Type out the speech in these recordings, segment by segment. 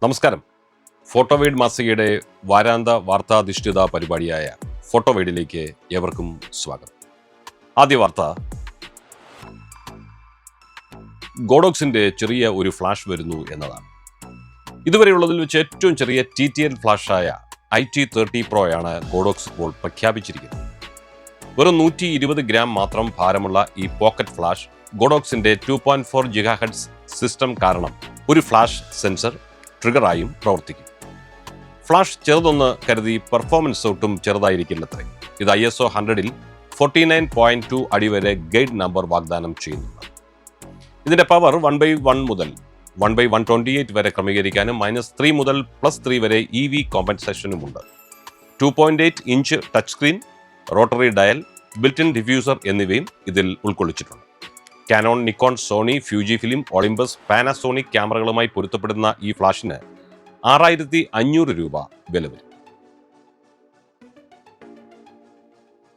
നമസ്കാരം. ഫോട്ടോവൈഡ് മാസികയുടെ വാരാന്ത വാർത്താധിഷ്ഠിത പരിപാടിയായ ഫോട്ടോവൈഡിലേക്ക് ഏവർക്കും സ്വാഗതം. ആദ്യ വാർത്ത, ഗോഡോക്സിന്റെ ചെറിയ ഒരു ഫ്ലാഷ് വരുന്നു എന്നതാണ്. ഇതുവരെയുള്ളതിൽ വെച്ച് ഏറ്റവും ചെറിയ TTL ഫ്ലാഷായ IT30 പ്രോയാണ് ഗോഡോക്സ് ഇപ്പോൾ പ്രഖ്യാപിച്ചിരിക്കുന്നത്. വെറും 120 ഗ്രാം മാത്രം ഭാരമുള്ള ഈ പോക്കറ്റ് ഫ്ലാഷ് ഗോഡോക്സിന്റെ 2.4 GHz സിസ്റ്റം കാരണം ഒരു ഫ്ലാഷ് സെൻസർ ട്രിഗറായും പ്രവർത്തിക്കും. ഫ്ലാഷ് ചെറുതൊന്ന് കരുതി പെർഫോമൻസ് ഒട്ടും ചെറുതായിരിക്കില്ലത്രേ. ഇത് ISO 100-ൽ 49.2 അടി വരെ ഗൈഡ് നമ്പർ വാഗ്ദാനം ചെയ്യുന്നുണ്ട്. ഇതിന്റെ പവർ 1/1 മുതൽ 1/128 വരെ ക്രമീകരിക്കാനും -3 മുതൽ +3 വരെ EV കോമ്പൻസേഷനുമുണ്ട്. 2.8 inch touch screen, rotary dial, built in diffuser എന്നിവയും ഇതിൽ ഉൾക്കൊള്ളിച്ചിട്ടുണ്ട്. Canon, Nikon, Sony, Fuji film, Olympus, Panasonic ക്യാമറകളുമായി പൊരുത്തപ്പെടുന്ന ഈ ഫ്ലാഷിന് 6500 രൂപ വില വരും.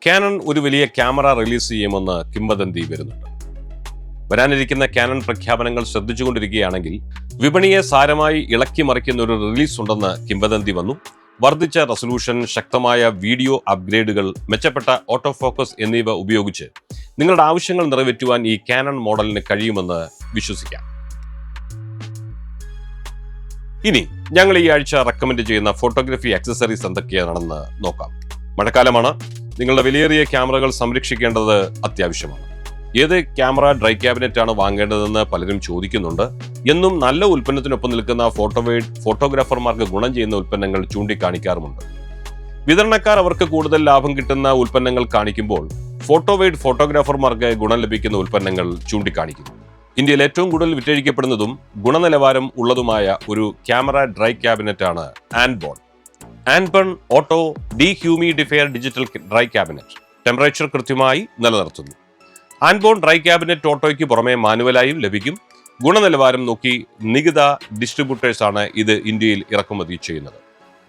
കാനൺ ഒരു വലിയ ക്യാമറ റിലീസ് ചെയ്യുമെന്ന് കിംവദന്തി വരുന്നുണ്ട്. വരാനിരിക്കുന്ന കാനൺ പ്രഖ്യാപനങ്ങൾ ശ്രദ്ധിച്ചുകൊണ്ടിരിക്കുകയാണെങ്കിൽ വിപണിയെ സാരമായി ഇളക്കി മറിക്കുന്ന ഒരു റിലീസ് ഉണ്ടെന്ന് കിംവദന്തി വന്നു. വർദ്ധിച്ച റെസൊല്യൂഷൻ, ശക്തമായ വീഡിയോ അപ്ഗ്രേഡുകൾ, മെച്ചപ്പെട്ട ഓട്ടോ ഫോക്കസ് എന്നിവ ഉപയോഗിച്ച് നിങ്ങളുടെ ആവശ്യങ്ങൾ നിറവേറ്റുവാൻ ഈ കാനൺ മോഡലിന് കഴിയുമെന്ന് വിശ്വസിക്കാം. ഇനി ഞങ്ങൾ ഈ ആഴ്ച റെക്കമെൻഡ് ചെയ്യുന്ന ഫോട്ടോഗ്രാഫി ആക്സസറീസ് എന്തൊക്കെയാണെന്ന് നോക്കാം. മഴക്കാലമാണ്. നിങ്ങളുടെ വിലയേറിയ ക്യാമറകൾ സംരക്ഷിക്കേണ്ടത് അത്യാവശ്യമാണ്. ഏത് ക്യാമറ ഡ്രൈ ക്യാബിനറ്റ് ആണ് വാങ്ങേണ്ടതെന്ന് പലരും ചോദിക്കുന്നുണ്ട്. എന്നും നല്ല ഉൽപ്പന്നത്തിനൊപ്പം നിൽക്കുന്ന ഫോട്ടോഗ്രാഫർമാർക്ക് ഗുണം ചെയ്യുന്ന ഉൽപ്പന്നങ്ങൾ ചൂണ്ടിക്കാണിക്കാറുമുണ്ട്. വിതരണക്കാർ അവർക്ക് കൂടുതൽ ലാഭം കിട്ടുന്ന ഉൽപ്പന്നങ്ങൾ കാണിക്കുമ്പോൾ ഫോട്ടോവൈഡ് ഫോട്ടോഗ്രാഫർമാർക്ക് ഗുണം ലഭിക്കുന്ന ഉൽപ്പന്നങ്ങൾ ചൂണ്ടിക്കാണിക്കുന്നു. ഇന്ത്യയിൽ ഏറ്റവും കൂടുതൽ വിറ്റഴിക്കപ്പെടുന്നതും ഗുണനിലവാരം ഉള്ളതുമായ ഒരു ക്യാമറ ഡ്രൈ ക്യാബിനറ്റ് ആണ് Andbon auto dehumidifier digital dry cabinet. Temperature കൃത്യമായി നിലനിർത്തുന്നു. ആൻബോൺ ഡ്രൈ ക്യാബിനറ്റ് ഓട്ടോയ്ക്ക് പുറമെ മാനുവലായും ലഭിക്കും. ഗുണനിലവാരം നോക്കി നികിത ഡിസ്ട്രിബ്യൂട്ടേഴ്സ് ആണ് ഇത് ഇന്ത്യയിൽ ഇറക്കുമതി ചെയ്യുന്നത്.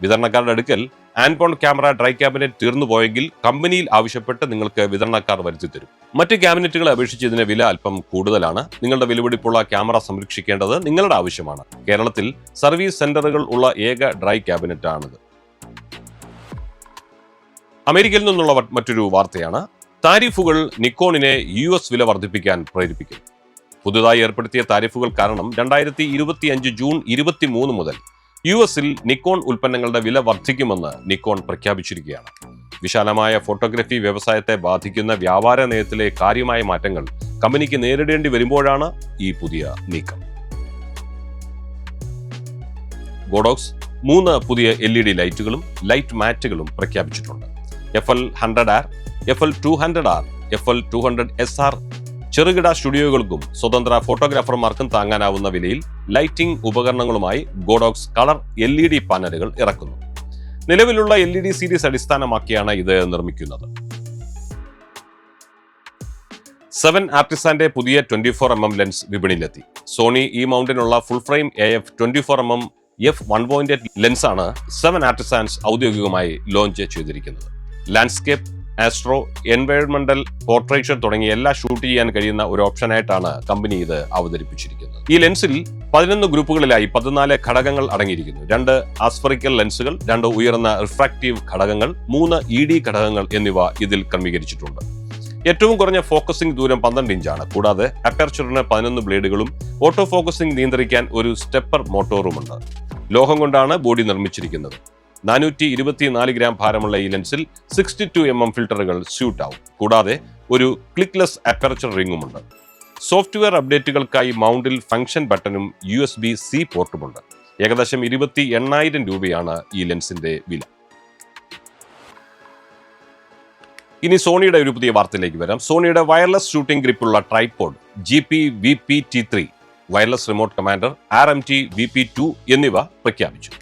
വിതരണക്കാരുടെ അടുക്കൽ ആൻബോൺ ക്യാമറ ഡ്രൈ ക്യാബിനറ്റ് തീർന്നു പോയെങ്കിൽ കമ്പനിയിൽ ആവശ്യപ്പെട്ട് നിങ്ങൾക്ക് വിതരണക്കാർ വരുത്തിത്തരും. മറ്റ് ക്യാബിനറ്റുകളെ അപേക്ഷിച്ച് ഇതിന് വില അല്പം കൂടുതലാണ്. നിങ്ങളുടെ വിലപിടിപ്പുള്ള ക്യാമറ സംരക്ഷിക്കേണ്ടത് നിങ്ങളുടെ ആവശ്യമാണ്. കേരളത്തിൽ സർവീസ് സെന്ററുകൾ ഉള്ള ഏക ഡ്രൈ ക്യാബിനറ്റ് ആണിത്. അമേരിക്കയിൽ നിന്നുള്ള മറ്റൊരു വാർത്തയാണ്. താരിഫുകൾ നിക്കോണിനെ US വില വർദ്ധിപ്പിക്കാൻ പ്രേരിപ്പിക്കും. പുതുതായി ഏർപ്പെടുത്തിയ താരിഫുകൾ കാരണം 2025 ജൂൺ 23 മുതൽ US-ൽ നിക്കോൺ ഉൽപ്പന്നങ്ങളുടെ വില വർദ്ധിക്കുമെന്ന് നിക്കോൺ പ്രഖ്യാപിച്ചിരിക്കുകയാണ്. വിശാലമായ ഫോട്ടോഗ്രാഫി വ്യവസായത്തെ ബാധിക്കുന്ന വ്യാപാര നയത്തിലെ കാര്യമായ മാറ്റങ്ങൾ കമ്പനിക്ക് നേരിടേണ്ടി വരുമ്പോഴാണ് ഈ പുതിയ നീക്കം. ഗോഡോക്സ് 3 പുതിയ LED ലൈറ്റുകളും ലൈറ്റ് മാറ്റുകളും പ്രഖ്യാപിച്ചിട്ടുണ്ട്. FL100R, FL200R, FL200SR ചെറുകിട സ്റ്റുഡിയോകൾക്കും സ്വതന്ത്ര ഫോട്ടോഗ്രാഫർമാർക്കും താങ്ങാനാവുന്ന വിലയിൽ ലൈറ്റിംഗ് ഉപകരണങ്ങളുമായി ഗോഡോക്സ് കളർ LED പാനലുകൾ ഇറക്കുന്നു. നിലവിലുള്ള LED സീരീസ് അടിസ്ഥാനമാക്കിയാണ് ഇത് നിർമ്മിക്കുന്നത്. 7 ആർട്ടിസാന്റെ പുതിയ 24mm ലെൻസ് വിപണിയിലെത്തി. സോണി ഈ മൗണ്ടിനുള്ള full frame AF 24mm f1.8 ലെൻസാണ് 7 ആർട്ടിസാൻസ് ഔദ്യോഗികമായി ലോഞ്ച് ചെയ്തിരിക്കുന്നത്. ലാൻഡ്സ്കേപ്പ്, ആസ്ട്രോ, എൻവയോൺമെന്റൽ, പോർട്രേറ്റ് തുടങ്ങിയ എല്ലാം ഷൂട്ട് ചെയ്യാൻ കഴിയുന്ന ഒരു ഓപ്ഷനായിട്ടാണ് കമ്പനി ഇത് അവതരിപ്പിച്ചിരിക്കുന്നത്. ഈ ലെൻസിൽ 11 ഗ്രൂപ്പുകളിലായി 14 ഘടകങ്ങൾ അടങ്ങിയിരിക്കുന്നു. 2 ആസ്ഫറിക്കൽ ലെൻസുകൾ, 2 ഉയർന്ന റിഫ്രാക്റ്റീവ് ഘടകങ്ങൾ, 3 ED ഘടകങ്ങൾ എന്നിവ ഇതിൽ ക്രമീകരിച്ചിട്ടുണ്ട്. ഏറ്റവും കുറഞ്ഞ ഫോക്കസിംഗ് ദൂരം 12 ഇഞ്ചാണ്. കൂടാതെ അപ്പർച്ചറിന് 11 ബ്ലേഡുകളും ഓട്ടോ ഫോക്കസിംഗ് നിയന്ത്രിക്കാൻ ഒരു സ്റ്റെപ്പർ മോട്ടോറുമുണ്ട്. ലോഹം കൊണ്ടാണ് ബോഡി നിർമ്മിച്ചിരിക്കുന്നത്. 424 ഗ്രാം ഭാരമുള്ള ഈ ലെൻസിൽ 62mm ഫിൽറ്ററുകൾ സ്യൂട്ട് ആവും. കൂടാതെ ഒരു ക്ലിക്ലെസ് അപ്പർച്ചർ റിംഗുമുണ്ട്. സോഫ്റ്റ്വെയർ അപ്ഡേറ്റുകൾക്കായി മൗണ്ടിൽ ഫംഗ്ഷൻ ബട്ടണും USB-C പോർട്ടുമുണ്ട്. ഏകദേശം 28,000 രൂപയാണ് ഈ ലെൻസിന്റെ വില. ഇനി സോണിയുടെ ഒരു പുതിയ വാർത്തയിലേക്ക് വരാം. സോണിയുടെ വയർലെസ് ഷൂട്ടിംഗ് ഗ്രിപ്പുള്ള tripod GP-VP-T3, wireless remote commander RMT VP2 എന്നിവ പ്രഖ്യാപിച്ചു.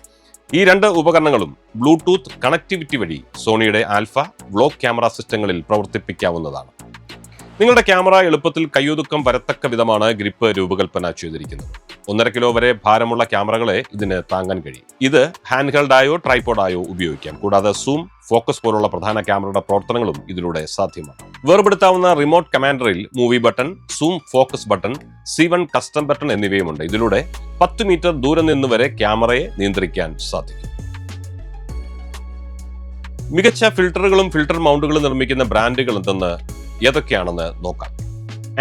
ഈ 2 ഉപകരണങ്ങളും ബ്ലൂടൂത്ത് കണക്ടിവിറ്റി വഴി സോണിയുടെ ആൽഫ വ്ലോഗ് ക്യാമറ സിസ്റ്റങ്ങളിൽ പ്രവർത്തിപ്പിക്കാവുന്നതാണ്. നിങ്ങളുടെ ക്യാമറ എളുപ്പത്തിൽ കയ്യൊതുക്കം വരത്തക്ക വിധമാണ് ഗ്രിപ്പ് രൂപകൽപ്പന ചെയ്തിരിക്കുന്നത്. 1.5 കിലോ വരെ ഭാരമുള്ള ക്യാമറകളെ ഇതിന് താങ്ങാൻ കഴിയും. ഇത് ഹാൻഡ് ഹെൽഡായോ ട്രൈപോഡായോ ഉപയോഗിക്കാം. കൂടാതെ സൂം, ഫോക്കസ് പോലുള്ള പ്രധാന ക്യാമറയുടെ പ്രവർത്തനങ്ങളും ഇതിലൂടെ സാധ്യമാണ്. വേർപെടുത്താവുന്ന റിമോട്ട് കമാൻഡറിൽ movie button, zoom focus button, C1 custom button എന്നിവയുമുണ്ട്. ഇതിലൂടെ 10 മീറ്റർ ദൂരം നിന്ന് വരെ ക്യാമറയെ നിയന്ത്രിക്കാൻ സാധിക്കും. മികച്ച ഫിൽട്ടറുകളും ഫിൽട്ടർ മൗണ്ടുകളും നിർമ്മിക്കുന്ന ബ്രാൻഡുകൾ എന്തെന്ന് ഏതൊക്കെയാണെന്ന് നോക്കാം.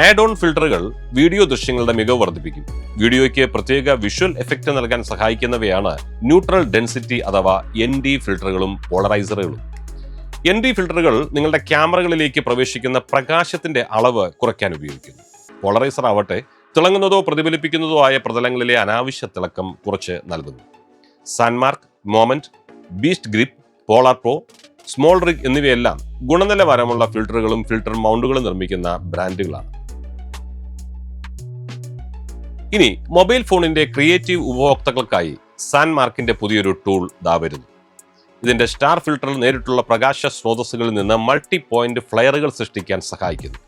ആഡ് ഓൺ ഫിൽട്ടറുകൾ വീഡിയോ ദൃശ്യങ്ങളുടെ മികവ് വർദ്ധിപ്പിക്കും. വീഡിയോയ്ക്ക് പ്രത്യേക വിഷ്വൽ എഫക്റ്റ് നൽകാൻ സഹായിക്കുന്നവയാണ് ന്യൂട്രൽ ഡെൻസിറ്റി അഥവാ ND ഫിൽട്ടറുകളും പോളറൈസറുകളും. ND ഫിൽട്ടറുകൾ നിങ്ങളുടെ ക്യാമറകളിലേക്ക് പ്രവേശിക്കുന്ന പ്രകാശത്തിന്റെ അളവ് കുറയ്ക്കാൻ ഉപയോഗിക്കുന്നു. പോളറൈസർ ആവട്ടെ തിളങ്ങുന്നതോ പ്രതിഫലിപ്പിക്കുന്നതോ ആയ പ്രതലങ്ങളിലെ അനാവശ്യ തിളക്കം കുറച്ച് നൽകുന്നു. സാൻമാർക്ക്, Moment, Beast Grip, Polar Pro, Small Rig എന്നിവയെല്ലാം ഗുണനിലവാരമുള്ള ഫിൽട്ടറുകളും ഫിൽട്ടർ മൗണ്ടുകളും നിർമ്മിക്കുന്ന ബ്രാൻഡുകളാണ്. ഇനി മൊബൈൽ ഫോണിന്റെ ക്രിയേറ്റീവ് ഉപഭോക്താക്കൾക്കായി സാൻമാർക്കിന്റെ പുതിയൊരു ടൂൾ വരുന്നു. ഇതിന്റെ സ്റ്റാർ ഫിൽട്ടറിൽ നേരിട്ടുള്ള പ്രകാശ സ്രോതസ്സുകളിൽ നിന്ന് മൾട്ടി പോയിന്റ് ഫ്ലെയറുകൾ സൃഷ്ടിക്കാൻ സഹായിക്കുന്നു.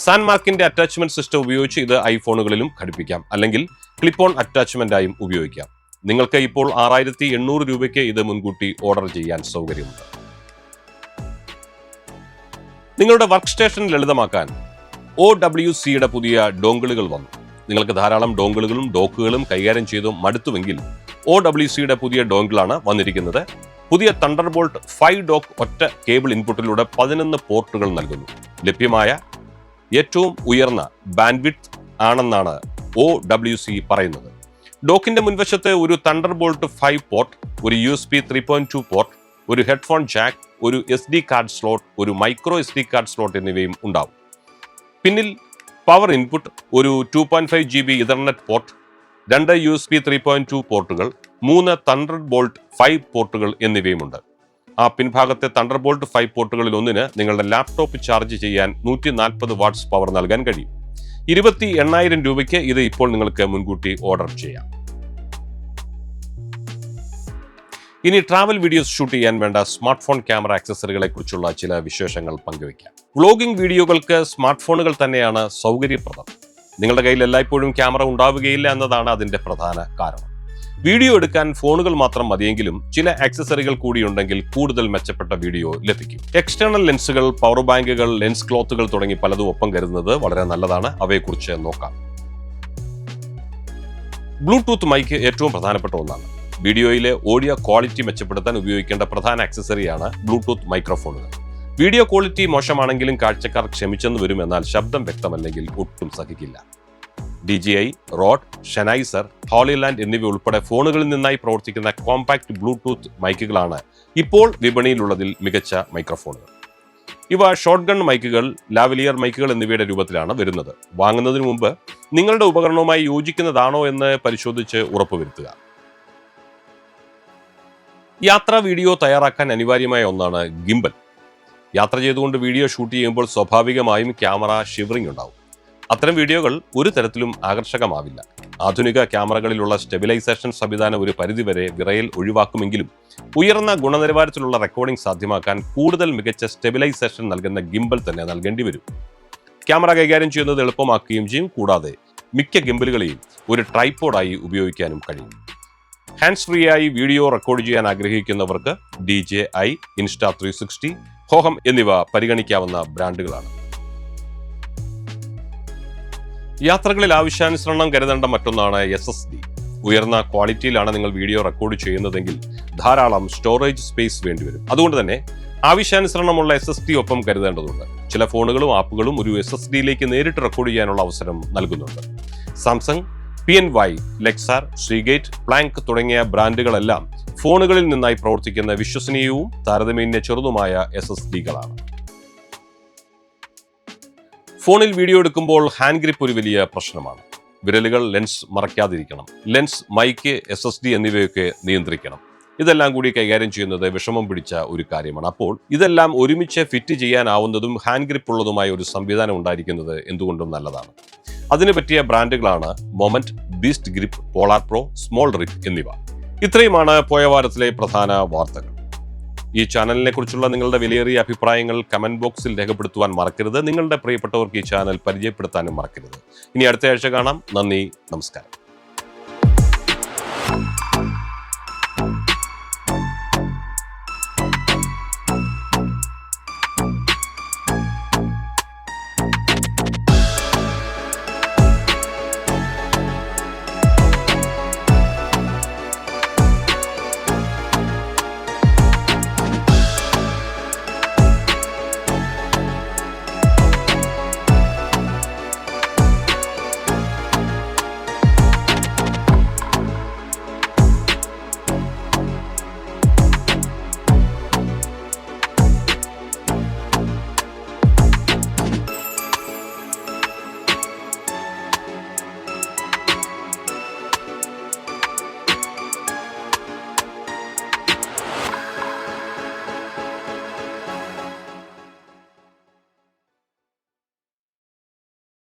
സാൻമാർക്കിന്റെ അറ്റാച്ച്മെന്റ് സിസ്റ്റം ഉപയോഗിച്ച് ഇത് ഐഫോണുകളിലും ഘടിപ്പിക്കാം, അല്ലെങ്കിൽ ക്ലിപ്പ് ഓൺ അറ്റാച്ച്മെന്റായും ഉപയോഗിക്കാം. നിങ്ങൾക്ക് ഇപ്പോൾ 6800 രൂപയ്ക്ക് ഇത് മുൻകൂട്ടി ഓർഡർ ചെയ്യാൻ സൗകര്യമുണ്ട്. നിങ്ങളുടെ വർക്ക് സ്റ്റേഷൻ ലളിതമാക്കാൻ OWCയുടെ പുതിയ ഡോങ്കിളുകൾ വന്നു. നിങ്ങൾക്ക് ധാരാളം ഡോങ്കിളുകളും ഡോക്കുകളും കൈകാര്യം ചെയ്തു മടുത്തുവെങ്കിൽ OWCയുടെ പുതിയ ഡോങ്കിളാണ് വന്നിരിക്കുന്നത്. പുതിയ തണ്ടർബോൾട്ട് 5 ഡോക്ക് ഒറ്റ കേബിൾ ഇൻപുട്ടിലൂടെ 11 പോർട്ടുകൾ നൽകുന്നു. ലഭ്യമായ ഏറ്റവും ഉയർന്ന ബാൻഡ്വിഡ്ത്ത് ആണെന്നാണ് OWC പറയുന്നത്. ഡോക്കിന്റെ മുൻവശത്ത് ഒരു തണ്ടർബോൾട്ട് 5 പോർട്ട്, ഒരു USB 3.2 പോർട്ട്, ഒരു ഹെഡ്ഫോൺ ജാക്ക്, ഒരു SD കാർഡ് സ്ലോട്ട്, ഒരു മൈക്രോ SD കാർഡ് സ്ലോട്ട് എന്നിവയും ഉണ്ടാവും. പിന്നിൽ പവർ ഇൻപുട്ട്, ഒരു 2.5 GB ഇഥർനെറ്റ് പോർട്ട്, 2 USB 3.2 പോർട്ടുകൾ, 3 തണ്ടർബോൾട്ട് 5 പോർട്ടുകൾ എന്നിവയുമുണ്ട്. ആ പിൻഭാഗത്തെ തണ്ടർബോൾട്ട് 5 പോർട്ടുകളിൽ ഒന്നിന് നിങ്ങളുടെ ലാപ്ടോപ്പ് ചാർജ് ചെയ്യാൻ 140 വാട്ട്സ് പവർ നൽകാൻ കഴിയും. 28,000 രൂപയ്ക്ക് ഇത് ഇപ്പോൾ നിങ്ങൾക്ക് മുൻകൂട്ടി ഓർഡർ ചെയ്യാം. ഇനി ട്രാവൽ വീഡിയോസ് ഷൂട്ട് ചെയ്യാൻ വേണ്ട സ്മാർട്ട് ഫോൺ ക്യാമറ ആക്സസറികളെ കുറിച്ചുള്ള ചില വിശേഷങ്ങൾ പങ്കുവയ്ക്കാം. വ്ളോഗിംഗ് വീഡിയോകൾക്ക് സ്മാർട്ട് ഫോണുകൾ തന്നെയാണ് സൗകര്യപ്രദം. നിങ്ങളുടെ കയ്യിൽ എല്ലായ്പ്പോഴും ക്യാമറ ഉണ്ടാവുകയില്ല എന്നതാണ് അതിന്റെ പ്രധാന കാരണം. വീഡിയോ എടുക്കാൻ ഫോണുകൾ മാത്രം മതിയെങ്കിലും ചില ആക്സസറികൾ കൂടിയുണ്ടെങ്കിൽ കൂടുതൽ മെച്ചപ്പെട്ട വീഡിയോ ലഭിക്കും. എക്സ്റ്റേണൽ ലെൻസുകൾ, പവർ ബാങ്കുകൾ, ലെൻസ് ക്ലോത്തുകൾ തുടങ്ങി പലതും ഒപ്പം കരുതുന്നത് വളരെ നല്ലതാണ്. അവയെക്കുറിച്ച് നോക്കാം. ബ്ലൂടൂത്ത് മൈക്ക് ഏറ്റവും പ്രധാനപ്പെട്ട ഒന്നാണ്. വീഡിയോയിലെ ഓഡിയോ ക്വാളിറ്റി മെച്ചപ്പെടുത്താൻ ഉപയോഗിക്കേണ്ട പ്രധാന ആക്സസറിയാണ് ബ്ലൂടൂത്ത് മൈക്രോഫോണുകൾ. വീഡിയോ ക്വാളിറ്റി മോശമാണെങ്കിലും കാഴ്ചക്കാർ ക്ഷമിച്ചെന്ന് വരും. എന്നാൽ ശബ്ദം വ്യക്തമല്ലെങ്കിൽ ഒട്ടും സഹിക്കില്ല. DJI, റോഡ്, ഷെനൈസർ, ഹോളിലാൻഡ് എന്നിവ ഉൾപ്പെടെ ഫോണുകളിൽ നിന്നായി പ്രവർത്തിക്കുന്ന കോമ്പാക്ട് ബ്ലൂടൂത്ത് മൈക്കുകളാണ് ഇപ്പോൾ വിപണിയിലുള്ളതിൽ മികച്ച മൈക്രോഫോണുകൾ. ഇവ ഷോട്ട് ഗൺ മൈക്കുകൾ, ലാവലിയർ മൈക്കുകൾ എന്നിവയുടെ രൂപത്തിലാണ് വരുന്നത്. വാങ്ങുന്നതിന് മുമ്പ് നിങ്ങളുടെ ഉപകരണവുമായി യോജിക്കുന്നതാണോ എന്ന് പരിശോധിച്ച് ഉറപ്പുവരുത്തുക. യാത്രാ വീഡിയോ തയ്യാറാക്കാൻ അനിവാര്യമായ ഒന്നാണ് ഗിംബൽ. യാത്ര ചെയ്തുകൊണ്ട് വീഡിയോ ഷൂട്ട് ചെയ്യുമ്പോൾ സ്വാഭാവികമായും ക്യാമറ ഷിവറിംഗ് ഉണ്ടാവും. അത്തരം വീഡിയോകൾ ഒരു തരത്തിലും ആകർഷകമാവില്ല. ആധുനിക ക്യാമറകളിലുള്ള സ്റ്റെബിലൈസേഷൻ സംവിധാനം ഒരു പരിധിവരെ വിറയൽ ഒഴിവാക്കുമെങ്കിലും ഉയർന്ന ഗുണനിലവാരത്തിലുള്ള റെക്കോർഡിംഗ് സാധ്യമാക്കാൻ കൂടുതൽ മികച്ച സ്റ്റെബിലൈസേഷൻ നൽകുന്ന ഗിംബൽ തന്നെ നൽകേണ്ടി വരും. ക്യാമറ കൈകാര്യം ചെയ്യുന്നത് എളുപ്പമാക്കുകയും ചെയ്യും. കൂടാതെ മിക്ക ഗിംബലുകളെയും ഒരു ട്രൈപോഡായി ഉപയോഗിക്കാനും കഴിയും. ഹാൻഡ്സ് ഫ്രീ ആയി വീഡിയോ റെക്കോർഡ് ചെയ്യാൻ ആഗ്രഹിക്കുന്നവർക്ക് DJI, Insta360, ഹോഹം എന്നിവ പരിഗണിക്കാവുന്ന ബ്രാൻഡുകളാണ്. യാത്രകളിൽ ആവശ്യാനുസരണം കരുതേണ്ട മറ്റൊന്നാണ് SSD. ഉയർന്ന ക്വാളിറ്റിയിലാണ് നിങ്ങൾ വീഡിയോ റെക്കോർഡ് ചെയ്യുന്നതെങ്കിൽ ധാരാളം സ്റ്റോറേജ് സ്പേസ് വേണ്ടിവരും. അതുകൊണ്ട് തന്നെ ആവശ്യാനുസരണമുള്ള SSD ഒപ്പം കരുതേണ്ടതുണ്ട്. ചില ഫോണുകളും ആപ്പുകളും ഒരു SSDയിലേക്ക് നേരിട്ട് റെക്കോർഡ് ചെയ്യാനുള്ള അവസരം നൽകുന്നുണ്ട്. സാംസങ്, PNY, ലെക്സാർ, സീഗേറ്റ്, പ്ലാങ്ക് തുടങ്ങിയ ബ്രാൻഡുകളെല്ലാം ഫോണുകളിൽ നിന്നായി പ്രവർത്തിക്കുന്ന വിശ്വസനീയവും താരതമ്യേന ചെറുതുമായ SSDകളാണ്. ഫോണിൽ വീഡിയോ എടുക്കുമ്പോൾ ഹാൻഡ് ഗ്രിപ്പ് ഒരു വലിയ പ്രശ്നമാണ്. വിരലുകൾ ലെൻസ് മറയ്ക്കാതിരിക്കണം. ലെൻസ്, മൈക്ക്, SSD എന്നിവയൊക്കെ നിയന്ത്രിക്കണം. ഇതെല്ലാം കൂടി കൈകാര്യം ചെയ്യുന്നത് വിഷമം പിടിച്ച ഒരു കാര്യമാണ്. അപ്പോൾ ഇതെല്ലാം ഒരുമിച്ച് ഫിറ്റ് ചെയ്യാനാവുന്നതും ഹാൻഡ് ഗ്രിപ്പ് ഉള്ളതുമായ ഒരു സംവിധാനം ഉണ്ടായിരിക്കുന്നത് എന്തുകൊണ്ടും നല്ലതാണ്. അതിന് പറ്റിയ ബ്രാൻഡുകളാണ് Moment, Beast Grip, Polar Pro, Small Rig എന്നിവ. ഇത്രയുമാണ് പോയ വാരത്തിലെ പ്രധാന വാർത്തകൾ. ഈ ചാനലിനെ കുറിച്ചുള്ള നിങ്ങളുടെ വിലയേറിയ അഭിപ്രായങ്ങൾ കമന്റ് ബോക്സിൽ രേഖപ്പെടുത്തുവാൻ മറക്കരുത്. നിങ്ങളുടെ പ്രിയപ്പെട്ടവർക്ക് ഈ ചാനൽ പരിചയപ്പെടുത്താനും മറക്കരുത്. ഇനി അടുത്ത ആഴ്ച കാണാം. നന്ദി, നമസ്കാരം.